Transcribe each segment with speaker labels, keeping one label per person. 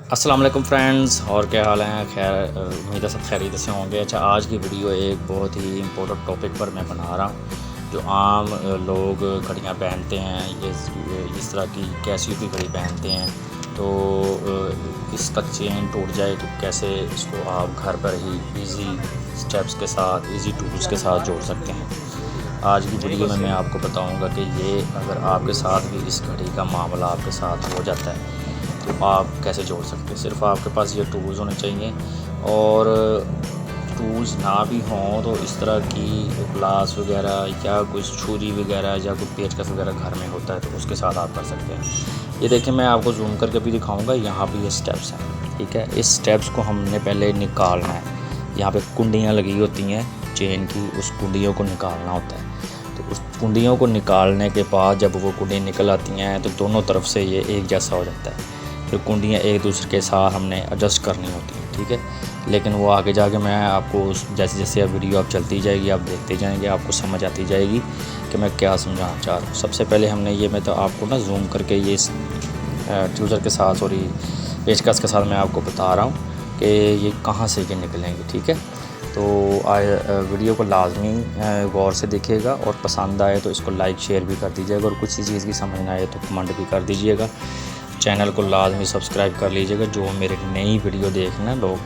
Speaker 1: अस्सलाम वालेकुम फ्रेंड्स, और क्या हाल हैं। खैर उम्मीद है सब खैरियत से होंगे। अच्छा, आज की वीडियो एक बहुत ही इम्पोर्टेंट टॉपिक पर मैं बना रहा हूँ। जो आम लोग घड़ियाँ पहनते हैं, ये इस तरह की कैसियो की घड़ी पहनते हैं, तो इसका चेन टूट जाए तो कैसे इसको आप घर पर ही इजी स्टेप्स के साथ, इजी टूल्स के साथ जोड़ सकते हैं। आज की वीडियो में मैं आपको बताऊंगा कि ये अगर आपके साथ भी इस घड़ी का मामला आपके साथ हो जाता है तो आप कैसे जोड़ सकते हैं। सिर्फ आपके पास ये टूल्स होने चाहिए, और टूल्स ना भी हों तो इस तरह की ग्लास वगैरह या कुछ छुरी वगैरह या कोई पेचकस वगैरह घर में होता है तो उसके साथ आप कर सकते हैं। ये देखिए, मैं आपको जूम करके भी दिखाऊंगा। यहाँ पे ये स्टेप्स हैं, ठीक है। इस स्टेप्स को हमने पहले निकालना है। यहाँ पे कुंडियाँ लगी होती हैं चेन की, उस कुंडियों को निकालना होता है। तो उस कुंडियों को निकालने के बाद जब वो कुंडी निकल आती हैं तो दोनों तरफ से ये एक जैसा हो जाता है। फिर कुंडियाँ एक दूसरे के साथ हमने एडजस्ट करनी होती हैं, ठीक है। लेकिन वो आगे जाके मैं आपको जैसे जैसे अब वीडियो आप चलती जाएगी, आप देखते जाएंगे, आपको समझ आती जाएगी कि मैं क्या समझाना चाह रहा हूँ। सबसे पहले हमने ये, मैं तो आपको ना जूम करके ये ट्यूज़र के साथ और ये पेचकस के साथ मैं आपको बता रहा हूँ कि ये कहाँ से ये निकलेंगे, ठीक है। तो वीडियो को लाजमी गौर से देखिएगा, और पसंद आए तो इसको लाइक शेयर भी कर दीजिएगा, और कुछ चीज़ की समझ ना आए तो कमेंट भी कर दीजिएगा। चैनल को लाजमी सब्सक्राइब कर लीजिएगा। जो मेरे नई वीडियो देखना लोग,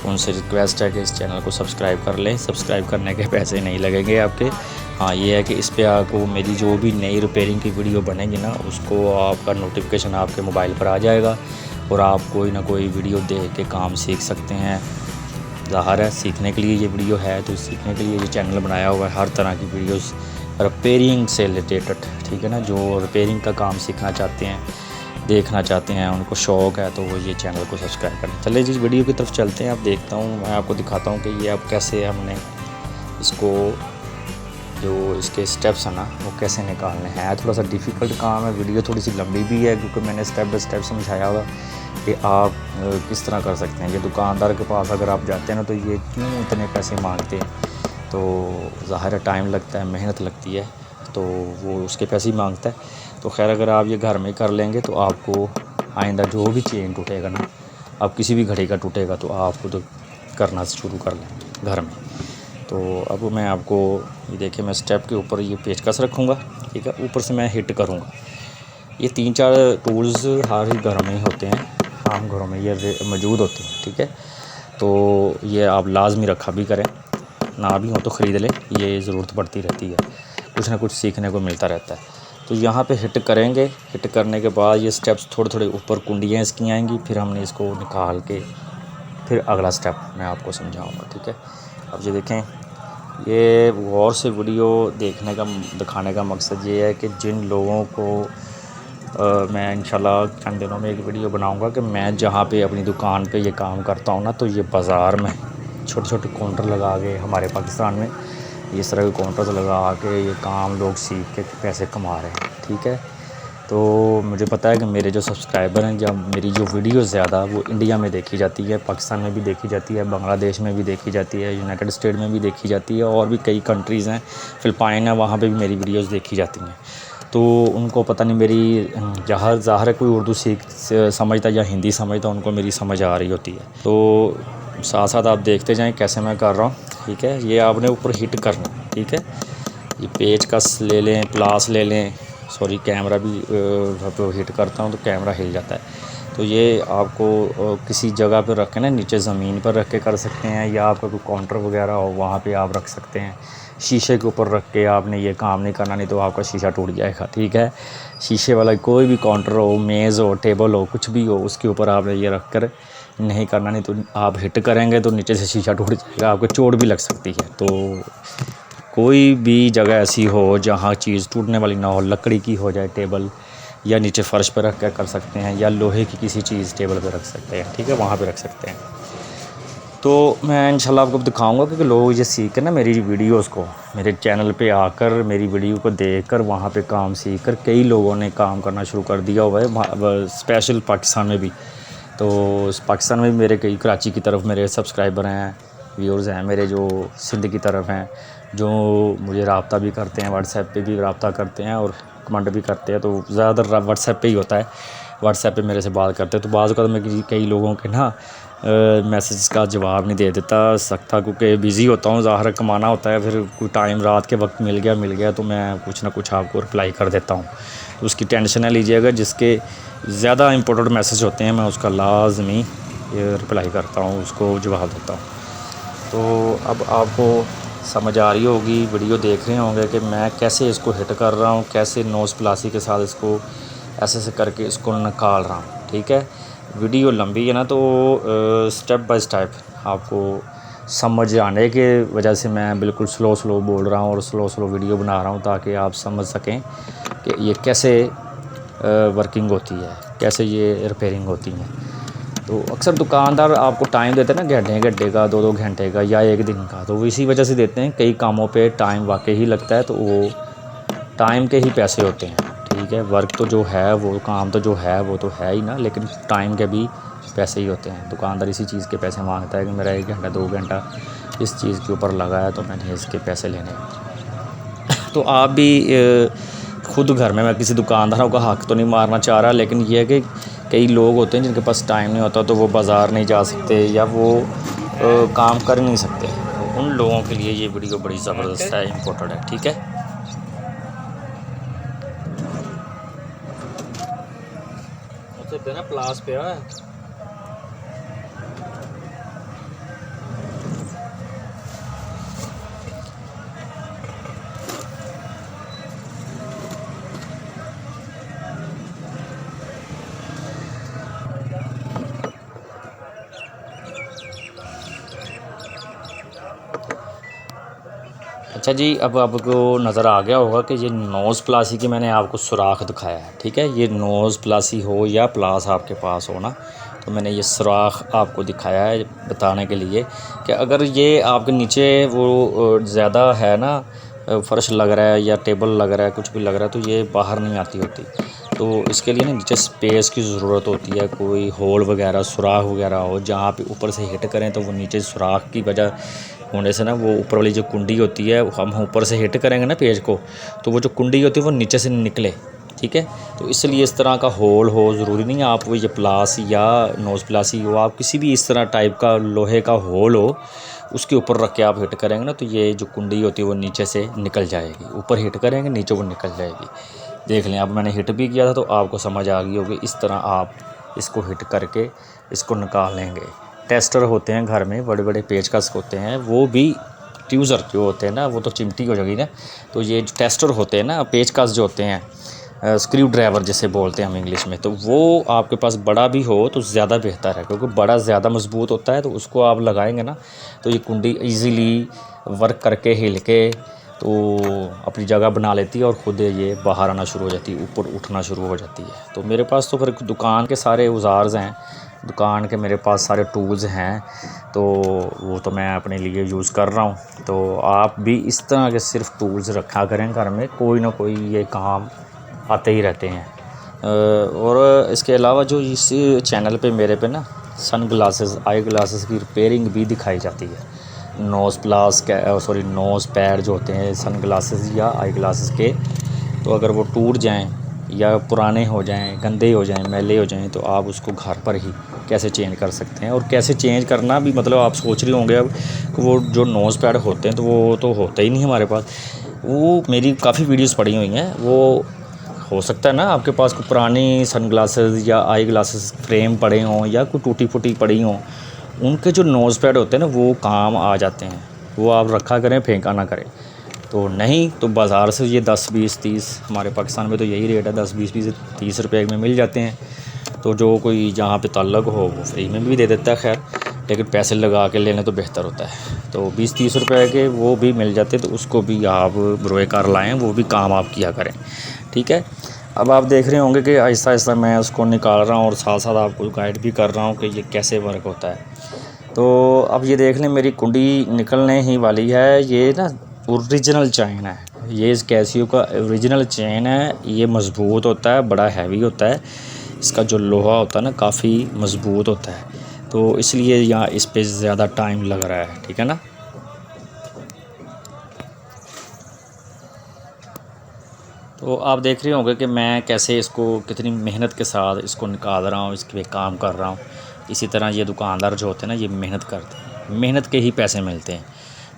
Speaker 1: उनसे रिक्वेस्ट है कि इस चैनल को सब्सक्राइब कर लें। सब्सक्राइब करने के पैसे नहीं लगेंगे आपके। हाँ, ये है कि इस पर आपको मेरी जो भी नई रिपेयरिंग की वीडियो बनेगी ना, उसको आपका नोटिफिकेशन आपके मोबाइल पर आ जाएगा, और आप कोई ना कोई वीडियो देख के काम सीख सकते हैं। ज़ाहिर है सीखने के लिए ये वीडियो है, तो सीखने के लिए ये चैनल बनाया हुआ है। हर तरह की वीडियोस रिपेयरिंग से रिलेटेड, ठीक है ना। जो रिपेयरिंग का काम सीखना चाहते हैं, देखना चाहते हैं, उनको शौक़ है, तो वो ये चैनल को सब्सक्राइब करें। चलिए जी, वीडियो की तरफ चलते हैं। आप देखता हूँ, मैं आपको दिखाता हूँ कि ये अब कैसे हमने इसको, जो इसके स्टेप्स हैं ना, वो कैसे निकालने हैं। थोड़ा सा डिफ़िकल्ट काम है, वीडियो थोड़ी सी लंबी भी है, क्योंकि मैंने स्टेप बाय स्टेप समझाया होगा कि आप किस तरह कर सकते हैं। ये दुकानदार के पास अगर आप जाते हैं ना, तो ये क्यों इतने पैसे मांगते हैं, तो ज़ाहिर है टाइम लगता है, मेहनत लगती है, तो वो उसके पैसे ही मांगता है। तो खैर, अगर आप ये घर में कर लेंगे तो आपको आइंदा जो भी चेन टूटेगा ना, अब किसी भी घड़ी का टूटेगा, तो आप खुद करना शुरू कर लें घर में। तो अब मैं आपको ये देखिए, मैं स्टेप के ऊपर ये पेचकस रखूँगा, ठीक है। ऊपर से मैं हिट करूँगा। ये 3-4 टूल्स हर ही घर में होते हैं, आम घरों में ये मौजूद होते हैं, ठीक है। तो ये आप लाजमी रखा भी करें, ना भी हो तो ख़रीद लें, ये ज़रूरत पड़ती रहती है, कुछ ना कुछ सीखने को मिलता रहता है। तो यहाँ पे हिट करेंगे। हिट करने के बाद ये स्टेप्स थोड़े थोड़े ऊपर कुंडियाँ इसकी आएंगी, फिर हमने इसको निकाल के फिर अगला स्टेप मैं आपको समझाऊंगा, ठीक है। अब ये देखें, ये गौर से वीडियो देखने का, दिखाने का मकसद ये है कि जिन लोगों को मैं इंशाल्लाह चंद दिनों में एक वीडियो बनाऊंगा कि मैं जहाँ पे अपनी दुकान पे ये काम करता हूँ ना, तो ये बाज़ार में छोटे छोटे काउंटर लगा के, हमारे पाकिस्तान में इस तरह के काउंटर्स लगा के ये काम लोग सीख के पैसे कमा रहे हैं, ठीक है। तो मुझे पता है कि मेरे जो सब्सक्राइबर हैं, जब मेरी जो वीडियो ज़्यादा वो इंडिया में देखी जाती है, पाकिस्तान में भी देखी जाती है, बांग्लादेश में भी देखी जाती है, यूनाइटेड स्टेट में भी देखी जाती है, और भी कई कंट्रीज़ हैं, फ़िलिपाइन है, वहाँ पे भी मेरी वीडियोस देखी जाती हैं। तो उनको पता नहीं मेरी, जहाँ ज़ाहिर है कोई उर्दू समझता या हिंदी समझता, उनको मेरी समझ आ रही होती है। तो साथ साथ आप देखते जाएँ कैसे मैं कर रहा हूँ, ठीक है। ये आपने ऊपर हिट करना, ठीक है। ये पेचकस ले लें, प्लास ले लें, सॉरी कैमरा भी जब हिट करता हूँ तो कैमरा हिल जाता है। तो ये आपको किसी जगह पर रख के ना, नीचे ज़मीन पर रख के कर सकते हैं, या आपका कोई काउंटर वगैरह हो वहाँ पे आप रख सकते हैं। शीशे के ऊपर रख के आपने ये काम नहीं करना, नहीं तो आपका शीशा टूट जाएगा, ठीक है। शीशे वाला कोई भी काउंटर हो, मेज़ हो, टेबल हो, कुछ भी हो, उसके ऊपर आपने ये रख कर नहीं करना, नहीं तो आप हिट करेंगे तो नीचे से शीशा टूट जाएगा, आपको चोट भी लग सकती है। तो कोई भी जगह ऐसी हो जहाँ चीज़ टूटने वाली ना हो, लकड़ी की हो जाए टेबल, या नीचे फ़र्श पर रख कर कर सकते हैं, या लोहे की किसी चीज़ टेबल पर रख सकते हैं, ठीक है, वहाँ पे रख सकते हैं। तो मैं इंशाल्लाह आपको दिखाऊंगा, क्योंकि लोग ये सीख कर ना मेरी वीडियोस को, मेरे चैनल पे आकर मेरी वीडियो को देखकर वहाँ पे काम सीख कर कई लोगों ने काम करना शुरू कर दिया हुआ है, स्पेशल पाकिस्तान में भी। तो पाकिस्तान में भी मेरे कई, कराची की तरफ मेरे सब्सक्राइबर हैं, व्यूअर्स हैं मेरे, जो सिंध की तरफ हैं, जो मुझे रब्ता भी करते हैं, व्हाट्सएप पे भी रब्ता करते हैं और कमेंट भी करते हैं। तो ज़्यादातर व्हाट्सएप पे ही होता है, व्हाट्सएप पे मेरे से बात करते हैं, तो बाज़ अवत मैं कई लोगों के ना मैसेज का जवाब नहीं दे देता सकता, क्योंकि बिज़ी होता हूँ, ज़ाहिर कमाना होता है, फिर कोई टाइम रात के वक्त मिल गया तो मैं कुछ ना कुछ आपको रिप्लाई कर देता हूँ। तो उसकी टेंशन ना लीजिएगा, जिसके ज़्यादा इंपॉर्टेंट मैसेज होते हैं मैं उसका लाजमी रिप्लाई करता हूँ, उसको जवाब देता हूँ। तो अब आपको समझ आ रही होगी, वीडियो देख रहे होंगे कि मैं कैसे इसको हिट कर रहा हूँ, कैसे नोज़ प्लासी के साथ इसको ऐसे करके इसको निकाल रहा हूँ। ठीक है, वीडियो लंबी है ना, तो स्टेप बाय स्टेप आपको समझ आने के वजह से मैं बिल्कुल स्लो बोल रहा हूँ और स्लो वीडियो बना रहा हूँ, ताकि आप समझ सकें कि ये कैसे वर्किंग होती है, कैसे ये रिपेयरिंग होती है। तो अक्सर दुकानदार आपको टाइम देते हैं ना, घंटे का, 2 घंटे का या 1 दिन का, तो वो इसी वजह से देते हैं। कई कामों पे टाइम वाकई ही लगता है, तो वो टाइम के ही पैसे होते हैं। ठीक है, वर्क तो जो है वो काम तो जो है वो तो है ही ना, लेकिन टाइम के भी पैसे ही होते हैं। दुकानदार इसी चीज़ के पैसे मांगता है कि मेरा 1 घंटा 2 घंटा इस चीज़ के ऊपर लगा है, तो मैंने इसके पैसे लेने हैं। तो आप भी खुद घर में, मैं किसी दुकानदारों का हक़ तो नहीं मारना चाह रहा, लेकिन ये है कि कई लोग होते हैं जिनके पास टाइम नहीं होता, तो वो बाज़ार नहीं जा सकते या वो काम कर नहीं सकते। तो उन लोगों के लिए ये वीडियो बड़ी ज़बरदस्त है, इम्पोर्टेंट है। ठीक है, ना प्लास पे है। अच्छा जी, अब आपको नज़र आ गया होगा कि ये नोज़ प्लासी की मैंने आपको सुराख दिखाया है। ठीक है, ये नोज़ प्लासी हो या प्लास आपके पास हो ना, तो मैंने ये सुराख आपको दिखाया है बताने के लिए कि अगर ये आपके नीचे वो ज़्यादा है ना, फ़र्श लग रहा है या टेबल लग रहा है, कुछ भी लग रहा है, तो ये बाहर नहीं आती होती। तो इसके लिए ना नीचे स्पेस की ज़रूरत होती है, कोई होल वगैरह, सुराख वगैरह हो, जहाँ पे ऊपर से हिट करें तो वो नीचे सुराख की वजह होने से ना, वो ऊपर वाली जो कुंडी होती है, हम ऊपर से हिट करेंगे ना पेज को, तो वो जो कुंडी होती है वो नीचे से निकले। ठीक है, तो इसलिए इस तरह का होल हो, ज़रूरी नहीं है आप वो ये प्लास या नोज़ प्लासी हो, आप किसी भी इस तरह टाइप का लोहे का होल हो, उसके ऊपर रख के आप हिट करेंगे ना, तो ये जो कुंडी होती है वो नीचे से निकल जाएगी। ऊपर हिट करेंगे, नीचे वो निकल जाएगी। देख लें, अब मैंने हिट भी किया था तो आपको समझ आ गई होगी। इस तरह आप इसको हिट करके इसको निकाल लेंगे। टेस्टर होते हैं घर में, बड़े बड़े पेचकस होते हैं, वो भी ट्यूज़र जो होते हैं ना, वो तो चिमटी हो जाएगी ना, तो ये जो टेस्टर होते हैं ना, पेचकस जो होते हैं, स्क्रू ड्राइवर जिसे बोलते हैं हम इंग्लिश में, तो वो आपके पास बड़ा भी हो तो ज़्यादा बेहतर है, क्योंकि बड़ा ज़्यादा मजबूत होता है। तो उसको आप लगाएंगे ना, तो ये कुंडी इजीली वर्क करके हिल के तो अपनी जगह बना लेती है और ख़ुद ये बाहर आना शुरू हो जाती है, ऊपर उठना शुरू हो जाती है। तो मेरे पास तो फिर दुकान के सारे औज़ार्स हैं, दुकान के मेरे पास सारे टूल्स हैं, तो वो तो मैं अपने लिए यूज़ कर रहा हूँ। तो आप भी इस तरह के सिर्फ टूल्स रखा करें घर में, कोई ना कोई ये काम आते ही रहते हैं। और इसके अलावा जो इस चैनल पे मेरे पे ना सन ग्लासेस, आई ग्लासेस की रिपेयरिंग भी दिखाई जाती है। नोज़ पैड जो होते हैं सन ग्लासेस या आई ग्लासेस के, तो अगर वो टूट जाएं या पुराने हो जाएं, गंदे हो जाएं, मैले हो जाएं, तो आप उसको घर पर ही कैसे चेंज कर सकते हैं। और कैसे चेंज करना भी, मतलब आप सोच रहे होंगे अब कि वो जो नोज़ पैड होते हैं तो वो तो होता ही नहीं हमारे पास। वो मेरी काफ़ी वीडियोस पड़ी हुई हैं, वो हो सकता है ना आपके पास कोई पुरानी सन ग्लासेस या आई ग्लासेस फ्रेम पड़े हों या कोई टूटी फूटी पड़ी हों, उनके जो नोज़ पैड होते हैं ना वो काम आ जाते हैं, वो आप रखा करें, फेंका ना करें। तो नहीं तो बाज़ार से ये 10, 20, 30, हमारे पाकिस्तान में तो यही रेट है, 10, 20, 30 रुपये में मिल जाते हैं। तो जो कोई जहाँ पे ताल्लुक़ हो वो फ्री में भी दे देता है, खैर, लेकिन पैसे लगा के लेने तो बेहतर होता है। तो 20-30 रुपये के वो भी मिल जाते, तो उसको भी आप ब्रोए कर लाएँ, वो भी काम आप किया करें। ठीक है, अब आप देख रहे होंगे कि आहिस्ता आहिस्ता मैं उसको निकाल रहा हूँ और साथ साथ आपको गाइड भी कर रहा हूँ कि ये कैसे वर्क होता है। तो अब ये देख लें, मेरी कुंडी निकलने ही वाली है। ये ना ओरिजिनल चैन है, ये इस कैसियो का ओरिजिनल चैन है। ये मज़बूत होता है, बड़ा हैवी होता है, इसका जो लोहा होता है ना काफ़ी मज़बूत होता है, तो इसलिए यहाँ इस पे ज़्यादा टाइम लग रहा है। ठीक है ना, तो तो आप देख रहे होंगे कि मैं कैसे इसको कितनी मेहनत के साथ इसको निकाल रहा हूँ, इसके पे काम कर रहा हूँ। इसी तरह ये दुकानदार जो होते हैं ना, ये मेहनत करते हैं, मेहनत के ही पैसे मिलते हैं।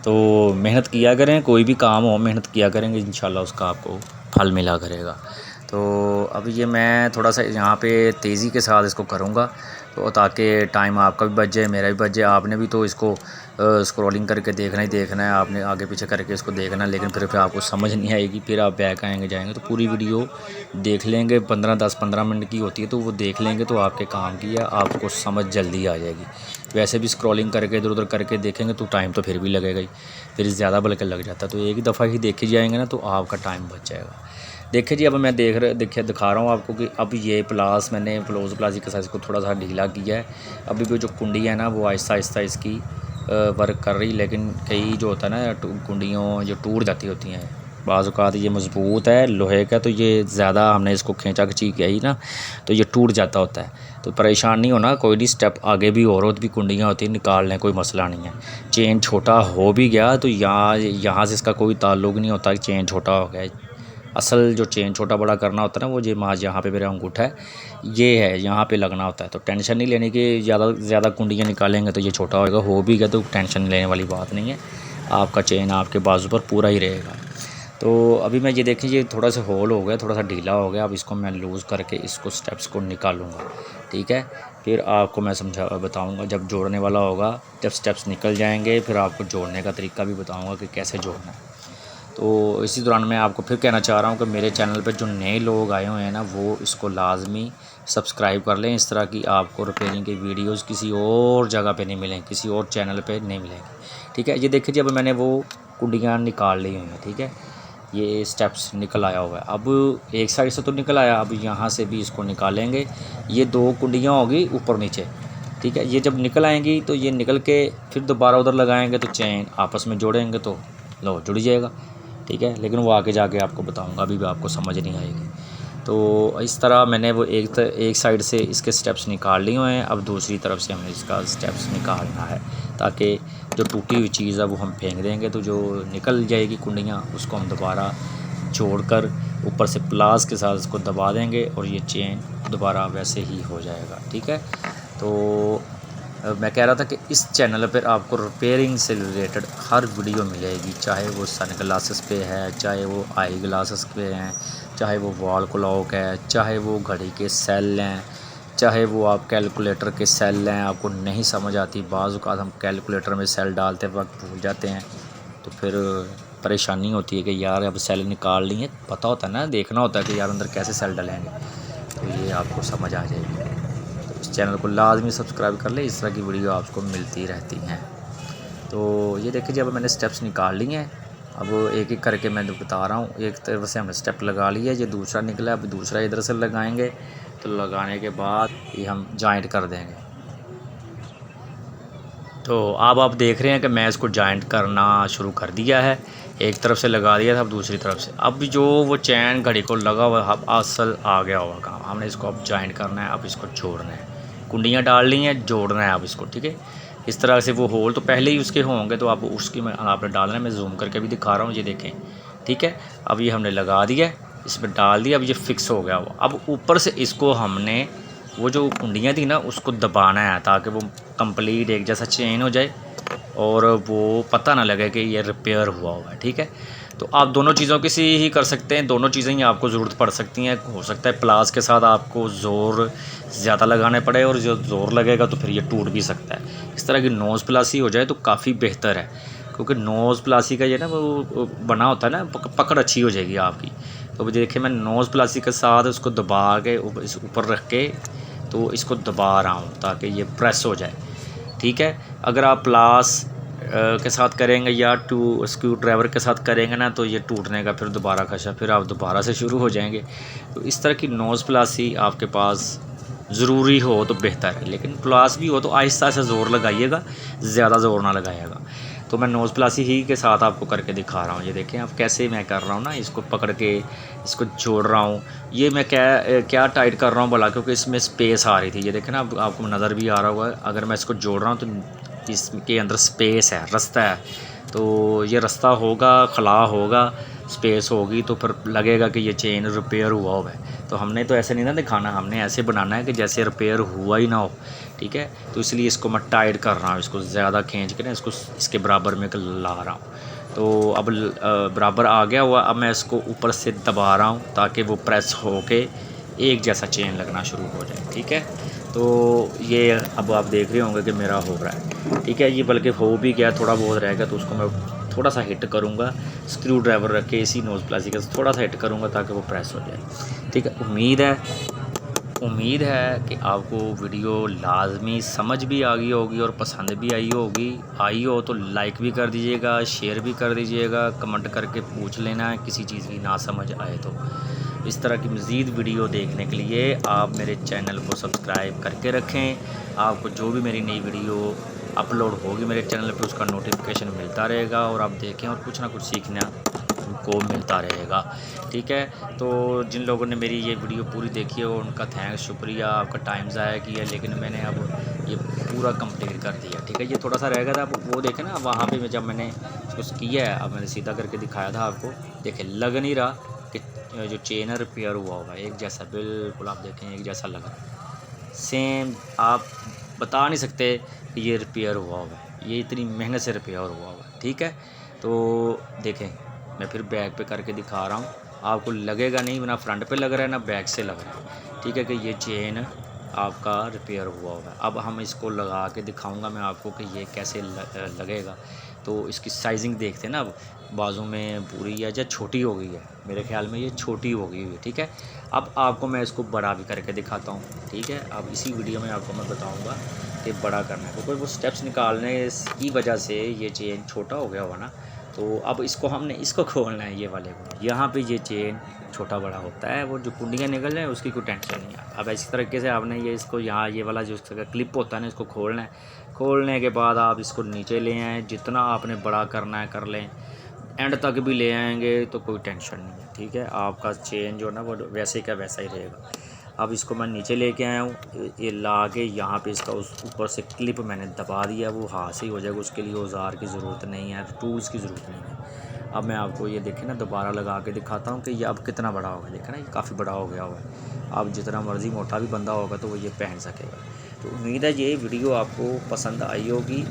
Speaker 1: तो मेहनत किया करें, कोई भी काम हो मेहनत किया करेंगे, इंशाल्लाह उसका आपको फल मिला करेगा। तो अब ये मैं थोड़ा सा यहाँ पे तेज़ी के साथ इसको करूँगा, तो ताकि टाइम आपका भी बच जाए, मेरा भी बच जाए। आपने भी तो इसको स्क्रॉलिंग करके देखना ही देखना है, आपने आगे पीछे करके इसको देखना है, लेकिन फिर आपको समझ नहीं आएगी, फिर आप बैक आएंगे जाएंगे। तो पूरी वीडियो देख लेंगे, 10-15 मिनट की होती है, तो वो देख लेंगे तो आपके काम की है, आपको समझ जल्दी आ जाएगी। वैसे भी स्क्रॉलिंग करके इधर उधर करके देखेंगे तो टाइम तो फिर भी लगेगा ही, फिर ज़्यादा बल्कि लग जाता है। तो एक ही दफ़ा ही देखे जाएंगे ना, तो आपका टाइम बच जाएगा। देखिए जी, अब मैं दिखा रहा हूँ आपको कि अब ये प्लास मैंने प्लास्टिक के साइज़ को थोड़ा सा ढीला किया है। अभी भी जो कुंडी है ना, वो आहिस्ता आहिस्ता इसकी वर्क कर रही, लेकिन कई जो होता है ना कुंडियों जो टूट जाती होती हैं। बाज़ औक़ात ये मज़बूत है लोहे का, तो ये ज़्यादा हमने इसको खींचा खींची किया ही ना, तो ये टूट जाता होता है। तो परेशान नहीं होना, कोई नहीं, स्टेप आगे भी और भी कुंडियाँ होती हैं, निकाल लें, कोई मसला नहीं है। चेन छोटा हो भी गया तो यहाँ से इसका कोई ताल्लुक़ नहीं होता कि चेन छोटा हो गया। असल जो चेन छोटा बड़ा करना होता है ना, वो ये माज यहाँ पे मेरा अंगूठा है, ये है यहाँ पे लगना होता है। तो टेंशन नहीं लेने की, ज़्यादा कुंडियाँ निकालेंगे तो ये छोटा होगा, हो भी गया तो टेंशन लेने वाली बात नहीं है। आपका चेन आपके बाजू पर पूरा ही रहेगा। तो अभी मैं ये देखें, ये थोड़ा सा होल हो गया, थोड़ा सा ढीला हो गया। अब इसको मैं लूज़ करके इसको स्टेप्स को निकालूंगा, ठीक है। फिर आपको मैं बताऊंगा जब जोड़ने वाला होगा, जब स्टेप्स निकल जाएंगे, फिर आपको जोड़ने का तरीका भी बताऊंगा कि कैसे जोड़ना है। तो इसी दौरान मैं आपको फिर कहना चाह रहा हूँ कि मेरे चैनल पर जो नए लोग आए हुए हैं ना, वो इसको लाजमी सब्सक्राइब कर लें। इस तरह की आपको रिपेयरिंग की वीडियोस किसी और जगह पे नहीं मिलेंगी, किसी और चैनल पे नहीं मिलेंगी, ठीक है। ये देखिए जी, अब मैंने वो कुंडियाँ निकाल ली हुई हैं, ठीक है। ये स्टेप्स निकल आया हुआ है। अब एक साइड से तो निकल आया, अब यहाँ से भी इसको निकालेंगे। ये 2 कुंडियाँ होगी ऊपर नीचे, ठीक है। ये जब निकल आएंगी तो ये निकल के फिर दोबारा उधर लगाएंगे, तो चेन आपस में जोड़ेंगे तो लो जुड़ जाएगा, ठीक है। लेकिन वो आगे जाके आपको बताऊंगा, अभी भी आपको समझ नहीं आएगी। तो इस तरह मैंने वो एक साइड से इसके स्टेप्स निकाल लिए हुए हैं। अब दूसरी तरफ से हमें इसका स्टेप्स निकालना है, ताकि जो टूटी हुई चीज़ है वो हम फेंक देंगे, तो जो निकल जाएगी कुंडियाँ, उसको हम दोबारा जोड़कर ऊपर से प्लास के साथ इसको दबा देंगे और ये चेन दोबारा वैसे ही हो जाएगा, ठीक है। तो मैं कह रहा था कि इस चैनल पर आपको रिपेयरिंग से रिलेटेड हर वीडियो मिलेगी, चाहे वो सन ग्लासेस पे है, चाहे वो आई ग्लासेस पे हैं, चाहे वो वॉल क्लॉक है, चाहे वो घड़ी के सेल हैं, चाहे वो आप कैलकुलेटर के सेल हैं। आपको नहीं समझ आती, बाज़ औक़ात हम कैलकुलेटर में सेल डालते वक्त भूल जाते हैं, तो फिर परेशानी होती है कि यार अब सेल निकाल लिए, पता होता है ना, देखना होता है कि यार अंदर कैसे सेल डलेंगे, तो ये आपको समझ आ जाएगी। इस चैनल को लाजमी सब्सक्राइब कर ले, इस तरह की वीडियो आपको मिलती रहती हैं। तो ये देखिए, जब मैंने स्टेप्स निकाल लिए हैं, अब एक एक करके मैं बता रहा हूँ। एक तरफ से हमने स्टेप लगा लिया, ये दूसरा निकला, अब दूसरा इधर से लगाएंगे। तो लगाने के बाद ये हम जॉइंट कर देंगे। तो अब आप देख रहे हैं कि मैं इसको जॉइंट करना शुरू कर दिया है। एक तरफ से लगा दिया था, अब दूसरी तरफ से। अब जो वो चैन घड़ी को लगा हुआ, अब असल आ गया हुआ काम, हमने इसको अब जॉइंट करना है। अब इसको जोड़ना है, कुंडियाँ डाल ली हैं, जोड़ना है अब इसको, ठीक है। इस तरह से वो होल तो पहले ही उसके होंगे, तो अब उसकी आपने डालना है। मैं जूम करके भी दिखा रहा हूँ, ये देखें, ठीक है। अब ये हमने लगा दिया, इसमें डाल दिया, अब ये फिक्स हो गया वो। अब ऊपर से इसको हमने वो जो कुंडियाँ थी ना, उसको दबाना है, ताकि वो कंप्लीट एक जैसा चेन हो जाए और वो पता ना लगे कि ये रिपेयर हुआ हुआ है, ठीक है। तो आप दोनों चीज़ों की सी ही कर सकते हैं, दोनों चीज़ें ही आपको ज़रूरत पड़ सकती हैं। हो सकता है प्लास के साथ आपको ज़ोर ज़्यादा लगाने पड़े, और जो ज़ोर लगेगा तो फिर ये टूट भी सकता है। इस तरह की नोज़ प्लासी हो जाए तो काफ़ी बेहतर है, क्योंकि नोज़ प्लासी का ये ना वो बना होता है ना, पकड़ अच्छी हो जाएगी आपकी। तो देखिए, मैं नोज़ प्लासी के साथ उसको दबा के ऊपर रख के तो इसको दबा रहा हूँ, ताकि ये प्रेस हो जाए, ठीक है। अगर आप प्लास के साथ करेंगे या स्क्रू ड्राइवर के साथ करेंगे ना, तो ये टूटने का फिर दोबारा खदशा, फिर आप दोबारा से शुरू हो जाएंगे। तो इस तरह की नोज़ प्लासी आपके पास ज़रूरी हो तो बेहतर है, लेकिन प्लास भी हो तो आहिस्ता से ज़ोर लगाइएगा, ज़्यादा ज़ोर ना लगाइएगा। तो मैं नोज़ प्लासी ही के साथ आपको करके दिखा रहा हूँ। ये देखें आप कैसे मैं कर रहा हूँ ना, इसको पकड़ के इसको जोड़ रहा हूँ। ये मैं क्या टाइट कर रहा हूँ भला, क्योंकि इसमें स्पेस आ रही थी। ये देखें ना, आपको नज़र भी आ रहा होगा। अगर मैं इसको जोड़ रहा हूँ तो इसके अंदर स्पेस है, रास्ता है। तो ये रास्ता होगा, खला होगा, स्पेस होगी तो फिर लगेगा कि ये चेन रिपेयर हुआ है। तो हमने तो ऐसे नहीं ना दिखाना, हमने ऐसे बनाना है कि जैसे रिपेयर हुआ ही ना हो, ठीक है। तो इसलिए इसको मैं टाइट कर रहा हूँ, इसको ज़्यादा खींच के ना इसको इसके बराबर में ला रहा हूँ। तो अब बराबर आ गया हुआ। अब मैं इसको ऊपर से दबा रहा हूँ ताकि वो प्रेस होके एक जैसा चेन लगना शुरू हो जाए, ठीक है। तो ये अब आप देख रहे होंगे कि मेरा हो रहा है, ठीक है। ये बल्कि हो भी गया, थोड़ा बहुत रह गया, तो उसको मैं थोड़ा सा हिट करूँगा, स्क्रू ड्राइवर रख के इसी नोज़ प्लास्टिक से थोड़ा सा हिट करूँगा ताकि वो प्रेस हो जाए, ठीक है। उम्मीद है कि आपको वीडियो लाजमी समझ भी आ गई होगी और पसंद भी आई हो तो लाइक भी कर दीजिएगा, शेयर भी कर दीजिएगा, कमेंट करके पूछ लेना है किसी चीज़ की ना समझ आए तो। इस तरह की मज़ीद वीडियो देखने के लिए आप मेरे चैनल को सब्सक्राइब करके रखें। आपको जो भी मेरी नई वीडियो अपलोड होगी मेरे चैनल पे उसका नोटिफिकेशन मिलता रहेगा और आप देखें और कुछ ना कुछ सीखना को मिलता रहेगा, ठीक है। तो जिन लोगों ने मेरी ये वीडियो पूरी देखी है उनका थैंक्स, शुक्रिया, आपका टाइम ज़ाया किया, लेकिन मैंने अब ये पूरा कंप्लीट कर दिया, ठीक है। ये थोड़ा सा रह गया था, अब वो देखें ना वहाँ पे जब मैंने इसको किया है, अब मैंने सीधा करके दिखाया था आपको, देखें लग नहीं रहा कि जो चेन है रिपेयर हुआ है, एक जैसा बिल्कुल आप देखें एक जैसा लग रहा है, सेम। आप बता नहीं सकते कि ये रिपेयर हुआ है, ये इतनी मेहनत से रिपेयर हुआ है, ठीक है। तो देखें मैं फिर बैक पे करके दिखा रहा हूँ, आपको लगेगा नहीं, ना फ्रंट पे लग रहा है ना बैक से लग रहा है, ठीक है, कि ये चेन आपका रिपेयर हुआ होगा। अब हम इसको लगा के दिखाऊंगा मैं आपको कि ये कैसे लगेगा। तो इसकी साइजिंग देखते हैं ना, अब बाजू में पूरी है या छोटी हो गई है, मेरे ख्याल में ये छोटी हो गई है, ठीक है। अब आपको मैं इसको बड़ा भी करके दिखाता हूँ, ठीक है। अब इसी वीडियो में आपको मैं बताऊँगा कि बड़ा करना है, क्योंकि वो स्टेप्स निकालने की वजह से ये चेन छोटा हो गया हुआ ना। तो अब इसको हमने इसको खोलना है, ये वाले को, यहाँ पे ये चेन छोटा बड़ा होता है, वो जो कुंडियाँ निकल जाए उसकी कोई टेंशन नहीं है। अब इसी तरीके से आपने ये इसको यहाँ ये वाला जो इसका क्लिप होता है ना, इसको खोलना है। खोलने के बाद आप इसको नीचे ले आएँ, जितना आपने बड़ा करना है कर लें, एंड तक भी ले आएंगे तो कोई टेंशन नहीं है, ठीक है। आपका चेन जो ना वो वैसे का वैसा ही रहेगा। अब इसको मैं नीचे लेके आया हूँ, ये ला के यहाँ पे इसका उस ऊपर से क्लिप मैंने दबा दिया, वो हाथ से ही हो जाएगा, उसके लिए औजार की ज़रूरत नहीं है, टूल्स की ज़रूरत नहीं है। अब मैं आपको ये देखें ना दोबारा लगा के दिखाता हूँ कि ये अब कितना बड़ा होगा, देखें ना ये काफ़ी बड़ा हो गया हुआ है। अब जितना मर्ज़ी मोटा भी बंदा होगा तो वो ये पहन सकेगा। तो उम्मीद है ये वीडियो आपको पसंद आई होगी,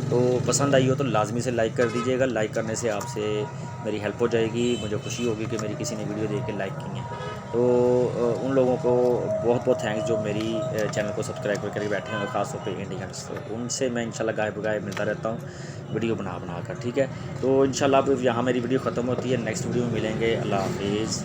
Speaker 1: तो पसंद आई हो तो लाजमी से लाइक कर दीजिएगा। लाइक करने से आपसे मेरी हेल्प हो जाएगी, मुझे खुशी होगी कि मेरी किसी ने वीडियो देख के लाइक की है। तो उन लोगों को बहुत बहुत थैंक्स जो मेरी चैनल को सब्सक्राइब करके बैठे हैं, ख़ास तौर पे इंडियंस, तो उनसे मैं इंशाल्लाह गायब मिलता रहता हूँ वीडियो बना कर, ठीक है। तो इंशाल्लाह अब यहाँ मेरी वीडियो ख़त्म होती है, नेक्स्ट वीडियो में मिलेंगे। अल्लाह हाफिज़।